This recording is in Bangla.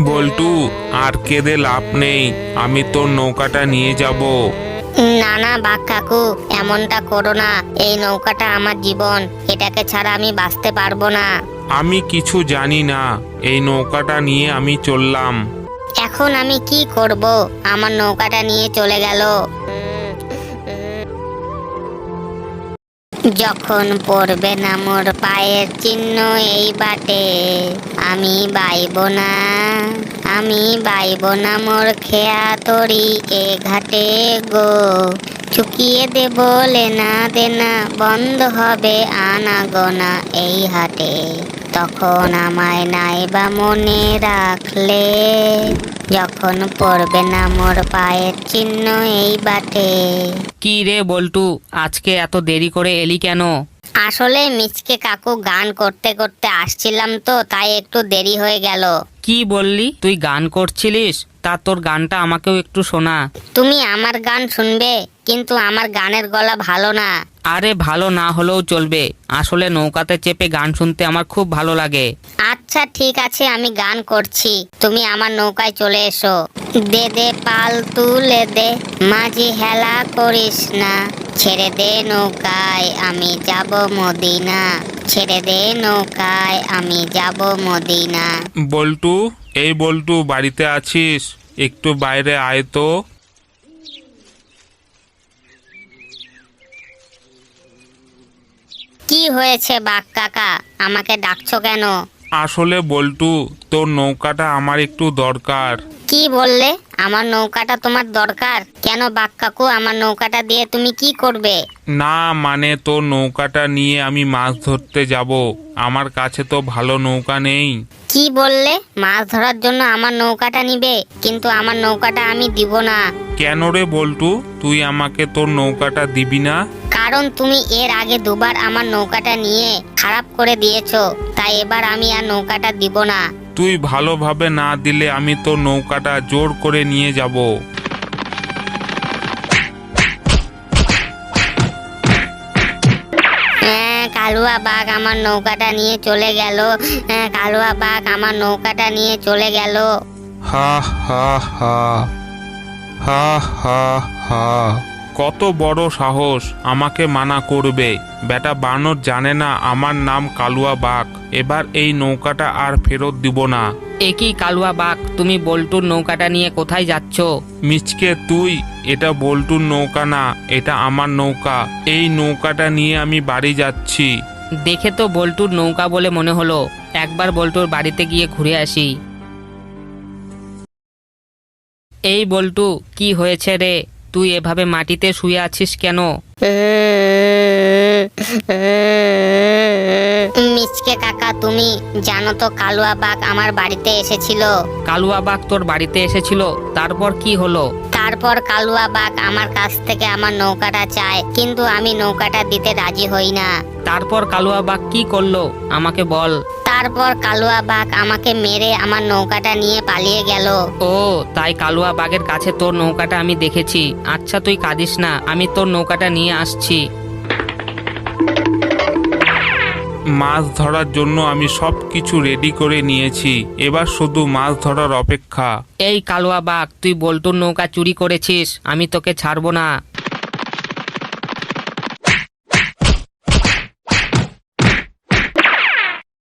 বল্টু, আর কেঁদে লাভ নেই, আমি তোর নৌকাটা নিয়ে যাব। না না বাঘ কাকু, এমনটা করো না। এই নৌকাটা আমার জীবন, এটাকে ছাড়া আমি বাঁচতে পারবো না। আমি কিছু জানি না, এই নৌকাটা নিয়ে আমি চললাম। এখন আমি কি করব? আমার নৌকাটা নিয়ে চলে গেল। যখন পড়বে না মোর পায়ের চিহ্ন এই বাটে, আমি বাইব না, আমি বাইব না মোর খেয়া তরি এ ঘাটে গো। চুকিয়ে দেব লেনা দেনা, বন্ধ হবে আনাগোনা এই হাটে। তখন আমায় নাইবা মনে রাখলে, যখন পড়বে না মোর পায়ের চিহ্ন এই বাটে। কি রে বল্টু, আজকে এত দেরি করে এলি কেন? আসলে মিচকে কাকু গান করতে করতে আসছিলাম তো, তাই একটু দেরি হয়ে গেল। কি বললি, তুই গান করছিলিস? তা তোর গানটা আমাকেও একটু শোনা। তুমি আমার গান শুনবে, কিন্তু আমার গানের গলা ভালো না। আরে ভালো না হলেও চলবে, আসলে নৌকাতে চেপে গান শুনতে আমার খুব ভালো লাগে। আচ্ছা ঠিক আছে, আমি গান করছি, তুমি আমার নৌকায় চলে এসো। দে দে পাল তুলে দে, মাঝি হেলা করিস না, ছেড়ে দে নৌকায় আমি যাব মদিনা, ছেড়ে দে নৌকায় আমি যাব মদিনা। বল্টু, এই বল্টু, বাড়িতে আছিস? একটু বাইরে আয় তো। কি হয়েছে বাঘ কাকা, আমাকে ডাকছো কেন? আসলে বল্টু, তোর নৌকাটা আমার একটু দরকার। কি বললে? আমার নৌকাটা তোমার দরকার? কেন বাঘ কাকু, আমার নৌকাটা দিয়ে তুমি কি করবে? না মানে তোর নৌকাটা নিয়ে আমি মাছ ধরতে যাব, আমার কাছে তো ভালো নৌকা নেই। কি বললে? মাছ ধরার জন্য আমার নৌকাটা নিবে? কিন্তু আমার নৌকাটা আমি দিব না। কেন রে বল্টু, তুই আমাকে তোর নৌকাটা দিবি না? কারণ তুমি এর আগে দুবার আমার নৌকাটা নিয়ে খারাপ করে দিয়েছো, তাই এবার আমি আর নৌকাটা দিব না। তুই ভালোভাবে না দিলে আমি তোর নৌকাটা জোর করে নিয়ে যাব। কালুয়া বাঘ আমার নৌকাটা নিয়ে চলে গেল। কালুয়া বাঘ আমার নৌকাটা নিয়ে চলে গেল। হা হা হা, হা হা হা। কত বড় সাহস আমাকে মানা করবে! বেটা বানর জানে না আমার নাম কালুয়া বাঘ। এবার এই নৌকাটা আর ফেরত দিব না। একই কালুয়া বাঘ, তুমি বল্টুর নৌকাটা নিয়ে কোথায় যাচ্ছ? মিচকে তুই, এটা বল্টুর নৌকা না, এটা আমার নৌকা। এই নৌকাটা নিয়ে আমি বাড়ি যাচ্ছি। দেখে তো বল্টুর নৌকা বলে মনে হলো, একবার বল্টুর বাড়িতে গিয়ে ঘুরে আসি। এই বল্টু, কি হয়েছে রে? তুই এভাবে মাটিতে শুয়ে আছিস কেন? মিচকে কাকা, তুমি জানো তো কালুয়া বাঘ আমার বাড়িতে এসেছিল। কালুয়া বাঘ তোর বাড়িতে এসেছিল, তারপর কি হলো? তারপর কালুয়া বাঘ আমার কাছ থেকে আমার নৌকাটা চায়, কিন্তু আমি নৌকাটা দিতে রাজি হই না। তারপর কালুয়া বাঘ কি করলো আমাকে বল। তারপর কালুয়া বাঘ আমাকে মেরে আমার নৌকাটা নিয়ে পালিয়ে গেল। ও, তাই কালুয়া বাঘের কাছে তোর নৌকাটা আমি দেখেছি। আচ্ছা তুই কাঁদিস না, আমি তোর নৌকাটা নিয়ে আসছি। মাছ ধরার জন্য আমি সব কিছু রেডি করে নিয়েছি, এবার শুধু মাছ ধরার অপেক্ষা। এই কালুয়া বাঘ, তুই বল্টুর নৌকা চুরি করেছিস, আমি তোকে ছাড়বো না।